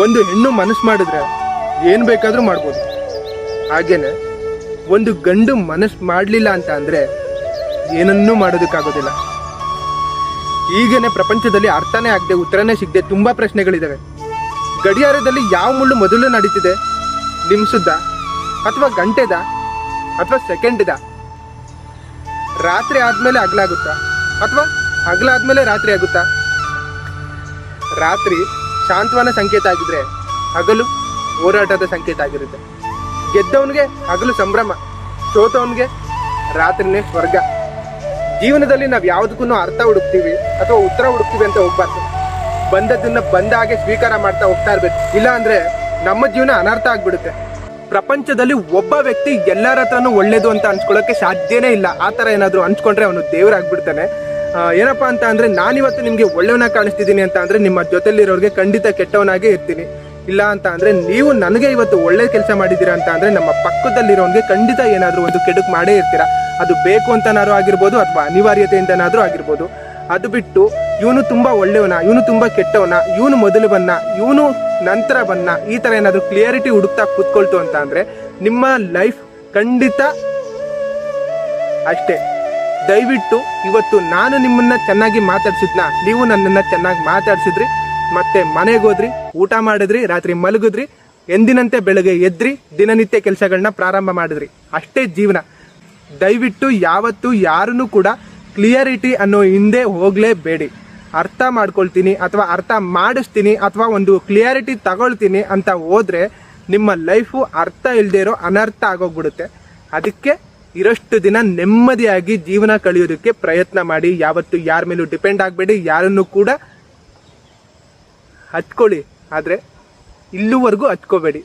ಒಂದು ಹೆಣ್ಣು ಮನಸ್ಸು ಮಾಡಿದ್ರೆ ಏನು ಬೇಕಾದರೂ ಮಾಡ್ಬೋದು. ಹಾಗೇನೆ ಒಂದು ಗಂಡು ಮನಸ್ಸು ಮಾಡಲಿಲ್ಲ ಅಂತ ಅಂದರೆ ಏನನ್ನೂ ಮಾಡೋದಕ್ಕಾಗೋದಿಲ್ಲ. ಈಗೇನೆ ಪ್ರಪಂಚದಲ್ಲಿ ಅರ್ಥನೇ ಆಗದೆ ಉತ್ತರನೇ ಸಿಗದೆ ತುಂಬ ಪ್ರಶ್ನೆಗಳಿದ್ದಾವೆ. ಗಡಿಯಾರದಲ್ಲಿ ಯಾವ ಮುಳ್ಳು ಮೊದಲು ನಡೀತಿದೆ? ನಿಮಿಷದ ಅಥವಾ ಗಂಟೆದ ಅಥವಾ ಸೆಕೆಂಡ್ದ? ರಾತ್ರಿ ಆದಮೇಲೆ ಹಗಲಾಗುತ್ತಾ ಅಥವಾ ಹಗಲಾದ್ಮೇಲೆ ರಾತ್ರಿ ಆಗುತ್ತಾ? ರಾತ್ರಿ ಶಾಂತವನ ಸಂಕೇತ ಆಗಿದ್ರೆ ಹಗಲು ಹೋರಾಟದ ಸಂಕೇತ ಆಗಿರುತ್ತೆ. ಗೆದ್ದವನಿಗೆ ಹಗಲು ಸಂಭ್ರಮ, ಸೋತವನಿಗೆ ರಾತ್ರಿನೇ ಸ್ವರ್ಗ. ಜೀವನದಲ್ಲಿ ನಾವು ಯಾವುದಕ್ಕೂ ಅರ್ಥ ಹುಡುಕ್ತೀವಿ ಅಥವಾ ಉತ್ತರ ಹುಡುಕ್ತೀವಿ ಅಂತ ಹೋಗ್ಬಾರ್ದು. ಬಂದದ್ದನ್ನ ಬಂದ ಹಾಗೆ ಸ್ವೀಕಾರ ಮಾಡ್ತಾ ಹೋಗ್ತಾ ಇರ್ಬೇಕು. ಇಲ್ಲ ಅಂದ್ರೆ ನಮ್ಮ ಜೀವನ ಅನರ್ಥ ಆಗ್ಬಿಡುತ್ತೆ. ಪ್ರಪಂಚದಲ್ಲಿ ಒಬ್ಬ ವ್ಯಕ್ತಿ ಎಲ್ಲರ ಹತ್ರನೂ ಒಳ್ಳೇದು ಅಂತ ಅನ್ಸ್ಕೊಳ್ಳೋಕೆ ಸಾಧ್ಯನೇ ಇಲ್ಲ. ಆ ಥರ ಏನಾದರೂ ಅನ್ಸ್ಕೊಂಡ್ರೆ ಅವನು ದೇವರಾಗ್ಬಿಡ್ತಾನೆ. ಏನಪ್ಪಾ ಅಂತ ಅಂದ್ರೆ ನಾನಿವತ್ತು ನಿಮಗೆ ಒಳ್ಳೆಯವನ ಕಾಣಿಸ್ತಿದ್ದೀನಿ ಅಂತ ಅಂದ್ರೆ ನಿಮ್ಮ ಜೊತೆಲಿರೋರಿಗೆ ಖಂಡಿತ ಕೆಟ್ಟವನಾಗೇ ಇರ್ತೀನಿ. ಇಲ್ಲ ಅಂತ ಅಂದ್ರೆ ನೀವು ನನಗೆ ಇವತ್ತು ಒಳ್ಳೆ ಕೆಲಸ ಮಾಡಿದ್ದೀರಾ ಅಂತ ಅಂದ್ರೆ ನಮ್ಮ ಪಕ್ಕದಲ್ಲಿರೋನ್ಗೆ ಖಂಡಿತ ಏನಾದರೂ ಒಂದು ಕೆಡುಕು ಮಾಡೇ ಇರ್ತೀರಾ. ಅದು ಬೇಕು ಅಂತನಾದ್ರೂ ಆಗಿರ್ಬೋದು ಅಥವಾ ಅನಿವಾರ್ಯತೆಯಿಂದನಾದ್ರೂ ಆಗಿರ್ಬೋದು. ಅದು ಬಿಟ್ಟು ಇವನು ತುಂಬಾ ಒಳ್ಳೆಯವನ, ಇವನು ತುಂಬಾ ಕೆಟ್ಟವನ, ಇವನು ಮೊದಲು ಬನ್ನ, ಇವನು ನಂತರ ಬನ್ನ, ಈ ತರ ಏನಾದರೂ ಕ್ಲಿಯರಿಟಿ ಹುಡುಕ್ತಾ ಕೂತ್ಕೊಳ್ತು ಅಂತ ಅಂದ್ರೆ ನಿಮ್ಮ ಲೈಫ್ ಖಂಡಿತ ಅಷ್ಟೇ. ದಯವಿಟ್ಟು ಇವತ್ತು ನಾನು ನಿಮ್ಮನ್ನ ಚೆನ್ನಾಗಿ ಮಾತಾಡ್ಸಿದ್ನ, ನೀವು ನನ್ನನ್ನ ಚೆನ್ನಾಗಿ ಮಾತಾಡ್ಸಿದ್ರಿ, ಮತ್ತೆ ಮನೆಗೆ ಹೋದ್ರಿ, ಊಟ ಮಾಡಿದ್ರಿ, ರಾತ್ರಿ ಮಲಗಿದ್ರಿ, ಎಂದಿನಂತೆ ಬೆಳಗ್ಗೆ ಎದ್ರಿ, ದಿನನಿತ್ಯ ಕೆಲಸಗಳನ್ನ ಪ್ರಾರಂಭ ಮಾಡಿದ್ರಿ. ಅಷ್ಟೇ ಜೀವನ. ದಯವಿಟ್ಟು ಯಾವತ್ತು ಯಾರನ್ನು ಕೂಡ ಕ್ಲಿಯರಿಟಿ ಅನ್ನೋ ಹಿಂದೆ ಹೋಗಲೇಬೇಡಿ. ಅರ್ಥ ಮಾಡ್ಕೊಳ್ತೀನಿ ಅಥವಾ ಅರ್ಥ ಮಾಡಿಸ್ತೀನಿ ಅಥವಾ ಒಂದು ಕ್ಲಿಯರಿಟಿ ತಗೊಳ್ತೀನಿ ಅಂತ ಹೋದ್ರೆ ನಿಮ್ಮ ಲೈಫು ಅರ್ಥ ಇಲ್ಲದೆ ಇರೋ ಅನರ್ಥ ಆಗೋಗ್ಬಿಡುತ್ತೆ. ಅದಕ್ಕೆ ಇರೋಷ್ಟು ದಿನ ನೆಮ್ಮದಿಯಾಗಿ ಜೀವನ ಕಳೆಯೋದಕ್ಕೆ ಪ್ರಯತ್ನ ಮಾಡಿ. ಯಾವತ್ತು ಯಾರ ಮೇಲೂ ಡಿಪೆಂಡ್ ಆಗಬೇಡಿ, ಯಾರನ್ನು ಕೂಡ ಹಚ್ಕೊಳ್ಳಿ, ಆದರೆ ಇಲ್ಲಿವರೆಗೂ ಹಚ್ಕೋಬೇಡಿ.